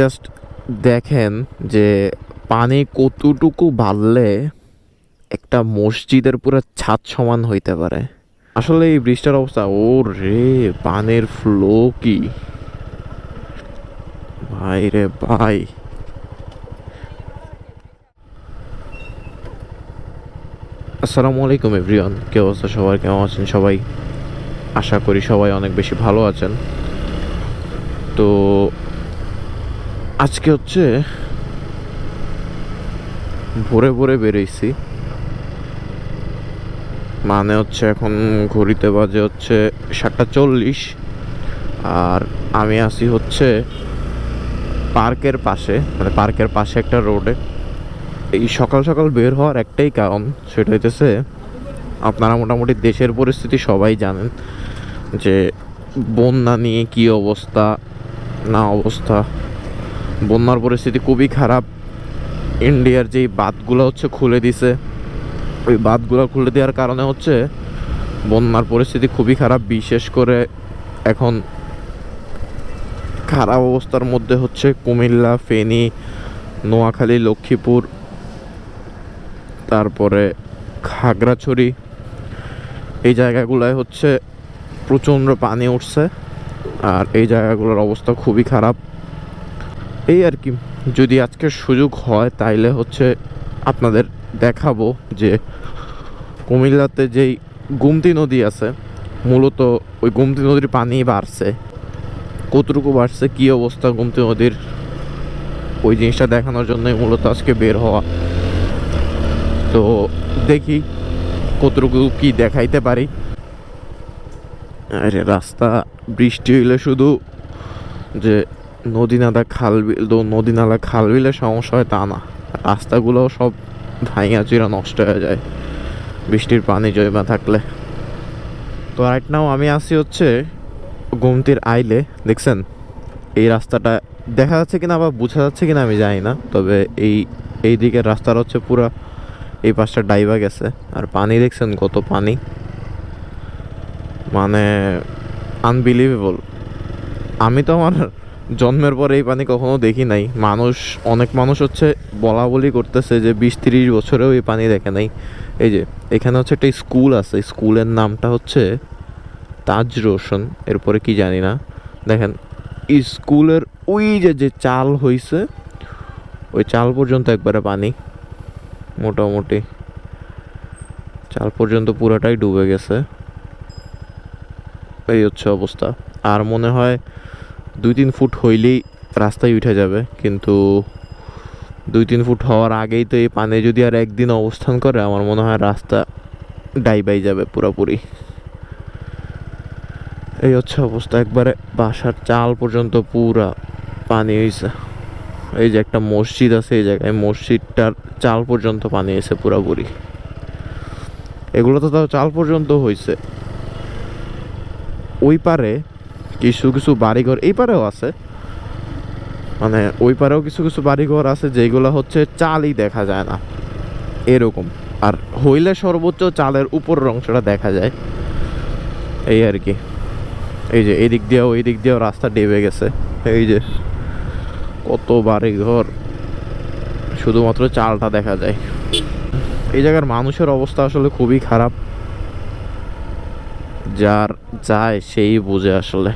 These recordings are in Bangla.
জাস্ট দেখেন যে পানি কতটুকু বাড়লে একটা মসজিদের পুরো ছাদ সমান হইতে পারে। আসলে এই ব্রিজটার অবস্থা, ও রে, পানির ফ্লো কি ভাই রে ভাই। আসসালামু আলাইকুম এভরিওয়ান, কে অবস্থা সবার, কেমন আছেন সবাই? আশা করি সবাই অনেক বেশি ভালো আছেন। তো আজকে হচ্ছে ভোরে ভোরে বেরিয়েছি, মানে হচ্ছে এখন ঘড়িতে বাজে হচ্ছে 7:40, আর আমি আছি হচ্ছে পার্কের পাশে, মানে পার্কের পাশে একটা রোডে। এই সকাল সকাল বের হওয়ার একটাই কারণ, সেটা হইতেছে আপনারা মোটামুটি দেশের পরিস্থিতি সবাই জানেন যে বন্যা নিয়ে কি অবস্থা না অবস্থা। বন্যার পরিস্থিতি খুবই খারাপ। ইন্ডিয়ার যেই বাঁধগুলো হচ্ছে খুলে দিছে, ওই বাঁধগুলো খুলে দেওয়ার কারণে হচ্ছে বন্যার পরিস্থিতি খুবই খারাপ। বিশেষ করে এখন খারাপ অবস্থার মধ্যে হচ্ছে কুমিল্লা, ফেনী, নোয়াখালী, লক্ষ্মীপুর, তারপরে খাগড়াছড়ি, এই জায়গাগুলোয় হচ্ছে প্রচণ্ড পানি উঠছে, আর এই জায়গাগুলোর অবস্থা খুবই খারাপ। এই আর কি, যদি আজকে সুযোগ হয় তাইলে হচ্ছে আপনাদের দেখাবো যে কুমিল্লাতে যেই গোমতী নদী আছে, মূলত ওই গোমতী নদীর পানি বাড়ছে, কতটুকু বাড়ছে, কী অবস্থা গোমতী নদীর, ওই জিনিসটা দেখানোর জন্যই মূলত আজকে বের হওয়া। তো দেখি কতটুকু কি দেখাইতে পারি। আরে রাস্তা, বৃষ্টি হইলে শুধু যে নদী নালা খাল বিলে সমস্যা হয় তা না, রাস্তাগুলোও সব ভাঙা চিরা নষ্ট হয়ে যায় বৃষ্টির পানি জমা থাকলে। তো রাইট নাও আমি আসি হচ্ছে গোমতীর আইলে। দেখছেন এই রাস্তাটা দেখা যাচ্ছে কিনা বা বোঝা যাচ্ছে কিনা আমি জানি না, তবে এই দিকের রাস্তাটা হচ্ছে পুরা এই পাশটা ডাইবা গেছে, আর পানি দেখছেন কত পানি, মানে আনবিলিভেবল। আমি তো আমার জন্মের পরে এই পানি কখনো দেখি নাই। অনেক মানুষ হচ্ছে বলা বলি করতেছে যে 20-30 বছরেও এই পানি দেখে নাই। এই যে এখানে হচ্ছে একটা স্কুল আছে, স্কুলের নামটা হচ্ছে তাজ রোশন, এরপরে কি জানি না। দেখেন স্কুলের ওই যে যে চাল হইছে, ওই চাল পর্যন্ত একবারে পানি, মোটামুটি চাল পর্যন্ত পুরাটাই ডুবে গেছে। এই হচ্ছে অবস্থা। আর মনে হয় 2-3 ফুট হইলেই রাস্তায় উঠে যাবে, কিন্তু 2-3 ফুট হওয়ার আগেই তো এই পানি যদি আর একদিন অবস্থান করে, আমার মনে হয় রাস্তা ডাইবাই যাবে পুরোপুরি। এই হচ্ছে অবস্থা, একবারে বাসার চাল পর্যন্ত পুরা পানি হয়েছে। এই যে একটা মসজিদ আছে এই জায়গায়, মসজিদটার চাল পর্যন্ত পানি হয়েছে পুরোপুরি। এগুলো তো তাও চাল পর্যন্ত হয়েছে। ওই পারে কিছু কিছু বাড়িঘর, এই পারেও আছে, মানে ওই পারেও কিছু কিছু বাড়িঘর আছে যেগুলো হচ্ছে চালই দেখা যায় না এরকম, আর হইলে সর্বোচ্চ চালের উপরের অংশটা দেখা যায়। এই আর কি। এই যে এদিক দিয়েও ওই দিক দিয়েও রাস্তা ডেবে গেছে। এই যে কত বাড়িঘর, শুধুমাত্র চালটা দেখা যায়। এই জায়গার মানুষের অবস্থা আসলে খুবই খারাপ, যার যায় সেই বুঝে আসলে।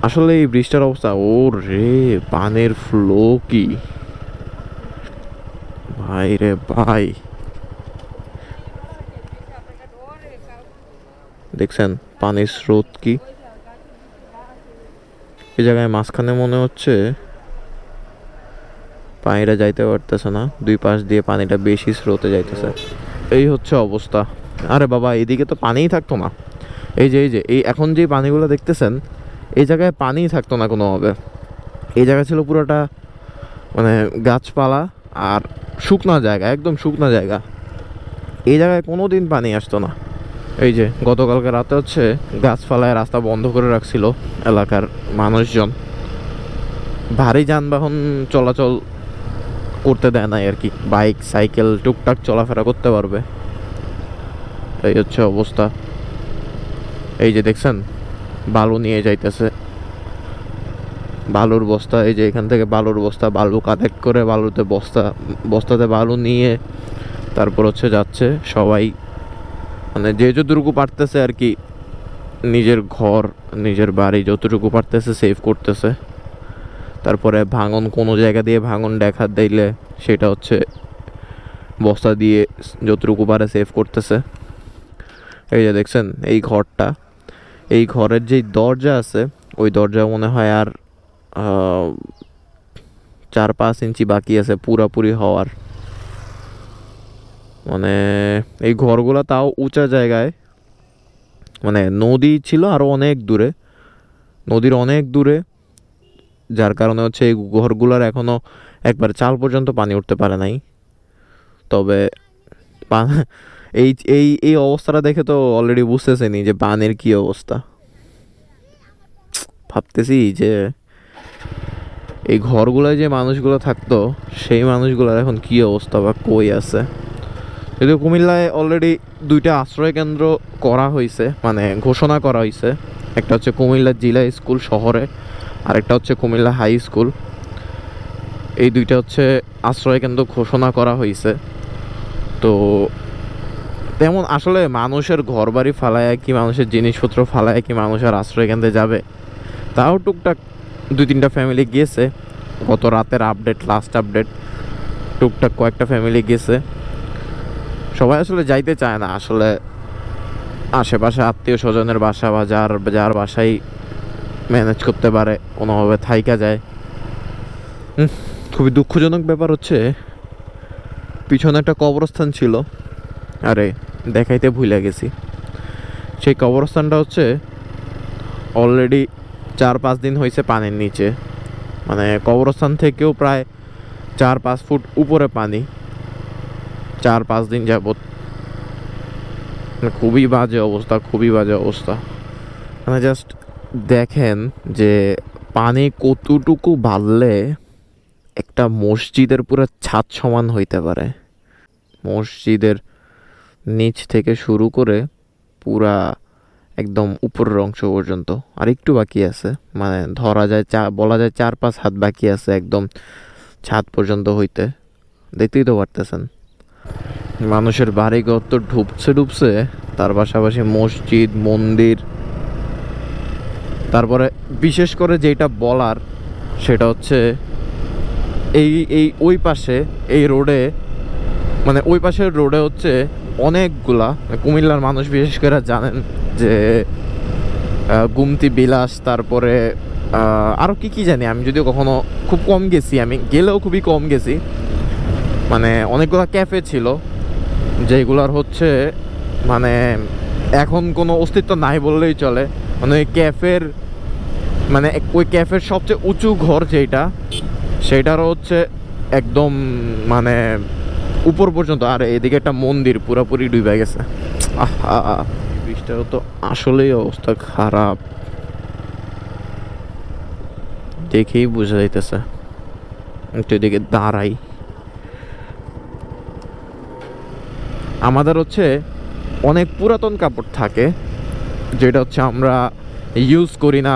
আসলে এই ব্রিজটার অবস্থা, ও রে, পানির ফ্লো কি ভাই রে ভাই। দেখছেন পানির স্রোত কি, এই জায়গায় মাঝখানে মনে হচ্ছে পানিটা যাইতে পারতেছে না, দুই পাশ দিয়ে পানিটা বেশি স্রোতে যাইতেছে। এই হচ্ছে অবস্থা। আরে বাবা, এদিকে তো পানিই থাকতো না। এই যে এই এখন যে পানিগুলো দেখতেছেন, এই জায়গায় পানিই থাকতো না কোনোভাবে। এই জায়গা ছিল পুরোটা মানে গাছপালা আর শুকনা জায়গা, একদম শুকনা জায়গা। এই জায়গায় কোনো দিন পানি আসতো না। এই যে গতকালকে রাতে হচ্ছে গাছপালায় রাস্তা বন্ধ করে রাখছিল এলাকার মানুষজন, ভারী যানবাহন চলাচল করতে দেয় না আর কি, বাইক সাইকেল টুকটাক চলাফেরা করতে পারবে। এই হচ্ছে অবস্থা। এই যে দেখছেন বালু নিয়ে যাইতেছে, বালুর বস্তা, এই যে এখান থেকে বালুর বস্তা, বালু কালেক্ট করে বালুতে বস্তাতে বালু নিয়ে তারপর হচ্ছে যাচ্ছে সবাই, মানে যে যতটুকু পারতেছে আর কি, নিজের ঘর নিজের বাড়ি যতটুকু পারতেছে সেভ করতেছে। তারপরে ভাঙন কোনো জায়গা দিয়ে ভাঙন দেখা দিলে সেটা হচ্ছে বস্তা দিয়ে যতটুকু পারে সেভ করতেছে। এই যে দেখছেন এই ঘরটা, এই ঘরের যেই দরজা আছে ওই দরজা মনে হয় আর 4-5 ইঞ্চি বাকি আছে পুরাপুরি হওয়ার। মানে এই ঘরগুলা তাও উঁচা জায়গায়, মানে নদী ছিল আরও অনেক দূরে, নদীর অনেক দূরে, যার কারণে হচ্ছে এই ঘরগুলোর এখনও একবার চাল পর্যন্ত পানি উঠতে পারে নাই। তবে এই এই এই অবস্থাটা দেখে তো অলরেডি বুঝতেছেনি যে পানির কী অবস্থা। ভাবতেছি যে এই ঘরগুলোয় যে মানুষগুলো থাকতো সেই মানুষগুলোর এখন কী অবস্থা বা কই আছে। যদিও কুমিল্লায় অলরেডি 2টা আশ্রয় কেন্দ্র করা হয়েছে, মানে ঘোষণা করা হয়েছে। একটা হচ্ছে কুমিল্লা জিলা স্কুল শহরে, আর একটা হচ্ছে কুমিল্লা হাই স্কুল। এই 2টা হচ্ছে আশ্রয় কেন্দ্র ঘোষণা করা হয়েছে। তো তেমন আসলে মানুষের ঘর বাড়ি ফালায় কি, মানুষের জিনিসপত্র ফালায় কি মানুষের আশ্রয় কেন্দ্রে যাবে? তাও টুকটাক 2-3টা ফ্যামিলি গিয়েছে। গত রাতের আপডেট, লাস্ট আপডেট, টুকটাক কয়েকটা ফ্যামিলি গেছে। সবাই আসলে যাইতে চায় না, আসলে আশেপাশে আত্মীয় স্বজনের বাসা বা যার বাসায় ম্যানেজ করতে পারে কোনোভাবে থাইকা যায়। খুবই দুঃখজনক ব্যাপার হচ্ছে পিছনে একটা কবরস্থান ছিল, আরে দেখাইতে ভুলে গেছি। সেই কবরস্থানটা হচ্ছে অলরেডি 4-5 দিন হয়েছে পানির নিচে, মানে কবরস্থান থেকেও প্রায় 4-5 ফুট উপরে পানি 4-5 দিন যাবত। খুবই বাজে অবস্থা, খুবই বাজে অবস্থা। মানে জাস্ট দেখেন যে পানি কতটুকু বাড়লে একটা মসজিদের পুরো ছাদ সমান হইতে পারে। মসজিদের নিচ থেকে শুরু করে পুরা একদম উপরের অংশ পর্যন্ত আর একটু বাকি আছে, মানে ধরা যায় বলা যায় 4-5 হাত বাকি আছে একদম ছাদ পর্যন্ত হইতে। দেখতেই তো পারতেছেন মানুষের বাড়িঘর তো ডুবছে, তার পাশাপাশি মসজিদ মন্দির। তারপরে বিশেষ করে যেটা বলার সেটা হচ্ছে এই এই ওই পাশে এই রোডে, মানে ওই পাশের রোডে হচ্ছে অনেকগুলা, কুমিল্লার মানুষ বিশেষ করে জানেন যে গুমতি বিলাস, তারপরে আরও কি জানি, আমি যদিও কখনো খুব কম গেছি, আমি গেলেও খুবই কম গেছি। মানে অনেকগুলো ক্যাফে ছিল যেগুলার হচ্ছে মানে এখন কোনো অস্তিত্ব নাই বললেই চলে। মানে ওই ক্যাফের, মানে ওই ক্যাফের সবচেয়ে উঁচু ঘর যেটা, সেটারও হচ্ছে একদম মানে উপর পর্যন্ত। আর এদিকে একটা মন্দির পুরোপুরি ডুবে গেছে। আহা, বৃষ্টিটারও তো আসলেই অবস্থা খারাপ, দেখেই বোঝা যাইতেছে। একটু এদিকে দাঁড়াই। আমাদের হচ্ছে অনেক পুরাতন কাপড় থাকে যেটা হচ্ছে আমরা ইউজ করি না,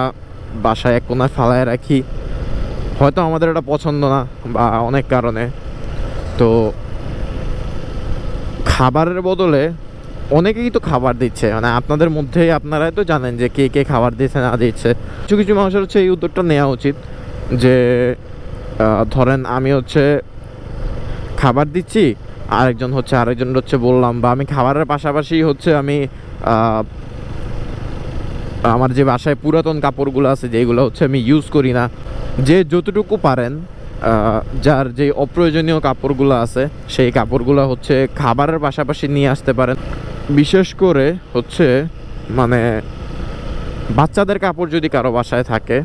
বাসায় এক কোনায় ফালায় রাখি, হয়তো আমাদের এটা পছন্দ না বা অনেক কারণে। তো খাবারের বদলে অনেকেই তো খাবার দিচ্ছে, মানে আপনাদের মধ্যেই আপনারাই তো জানেন যে কে কে খাবার দিচ্ছে না দিচ্ছে। কিছু কিছু মানুষের হচ্ছে এই উদ্যোগটা নেওয়া উচিত যে ধরেন আমি হচ্ছে খাবার দিচ্ছি, আরেকজন হচ্ছে বললাম, বা আমি খাবারের পাশাপাশি হচ্ছে আমি আমার যে বাসায় পুরাতন কাপড়গুলো আছে যেগুলো হচ্ছে আমি ইউজ করি না, যে যতটুকু পারেন যার যে অপ্রয়োজনীয় কাপড়গুলো আছে সেই কাপড়গুলো হচ্ছে খাবারের পাশাপাশি নিয়ে আসতে পারেন। বিশেষ করে হচ্ছে মানে বাচ্চাদের কাপড় যদি কারো বাসায় থাকে,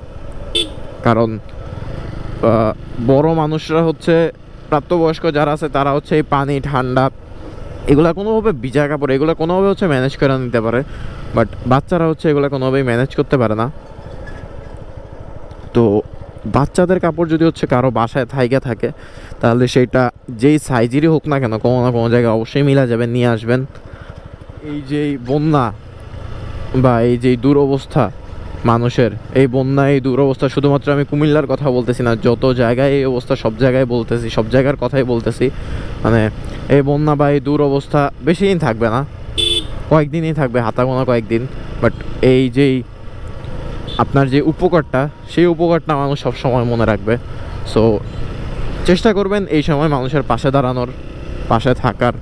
কারণ বড় মানুষরা হচ্ছে প্রাপ্তবয়স্ক যারা আছে তারা হচ্ছে এই পানি ঠান্ডা এগুলা কোনোভাবে ভিজা কাপড় এগুলো কোনোভাবে হচ্ছে ম্যানেজ করে নিতে পারে, বাট বাচ্চারা হচ্ছে এগুলো কোনোভাবেই ম্যানেজ করতে পারে না। তো বাচ্চাদের কাপড় যদি হচ্ছে কারো বাসায় থাইকা থাকে তাহলে সেইটা যেই সাইজেরই হোক না কেন কোনো না কোনো জায়গায় অবশ্যই মিলা যাবেন, নিয়ে আসবেন। এই যে বন্যা বা এই যে দুরবস্থা মানুষের এই বন্যা, এই দুরবস্থা, শুধুমাত্র আমি কুমিল্লার কথা বলতেছি না, যত জায়গায় এই অবস্থা সব জায়গায় বলতেছি, সব জায়গার কথাই বলতেছি। মানে এই বন্যা বা এই দুরবস্থা বেশি দিন থাকবে না, কয়েকদিনই থাকবে, হাতে গোনা কয়েকদিন। বাট এই যেই আপনার যে উপকারটা, সেই উপকারটা মানুষ সবসময় মনে রাখবে। সো চেষ্টা করবেন এই সময় মানুষের পাশে দাঁড়ানোর, পাশে থাকার।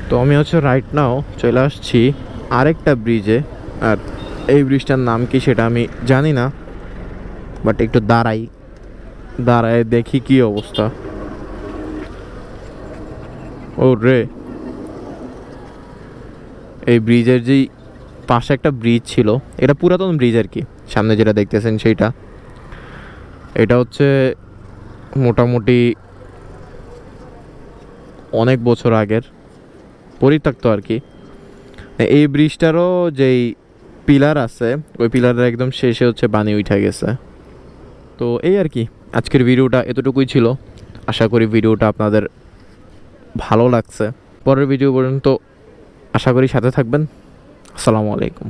তো আমি হচ্ছে রাইট নাও চলে আসছি আরেকটা ব্রিজে, আর এই ব্রিজটার নাম কি সেটা আমি জানি না, বাট একটু দাঁড়ায় দেখি কি অবস্থা। ও রে, এই ব্রিজের যেই পাশে একটা ব্রিজ ছিল, এটা পুরাতন ব্রিজ আর কি, সামনে যেটা দেখতেছেন সেইটা। এটা হচ্ছে মোটামুটি অনেক বছর আগের, পরিত্যক্ত আর কি। এই ব্রিজটারও যেই পিলার আছে, ওই পিলারের একদম শেষে হচ্ছে পানি উঠে গেছে। তো এই আর কি, আজকের ভিডিওটা এতটুকুই ছিল। আশা করি ভিডিওটা আপনাদের ভালো লাগছে। পরের ভিডিও পর্যন্ত আশা করি সাথে থাকবেন। আসসালামু আলাইকুম।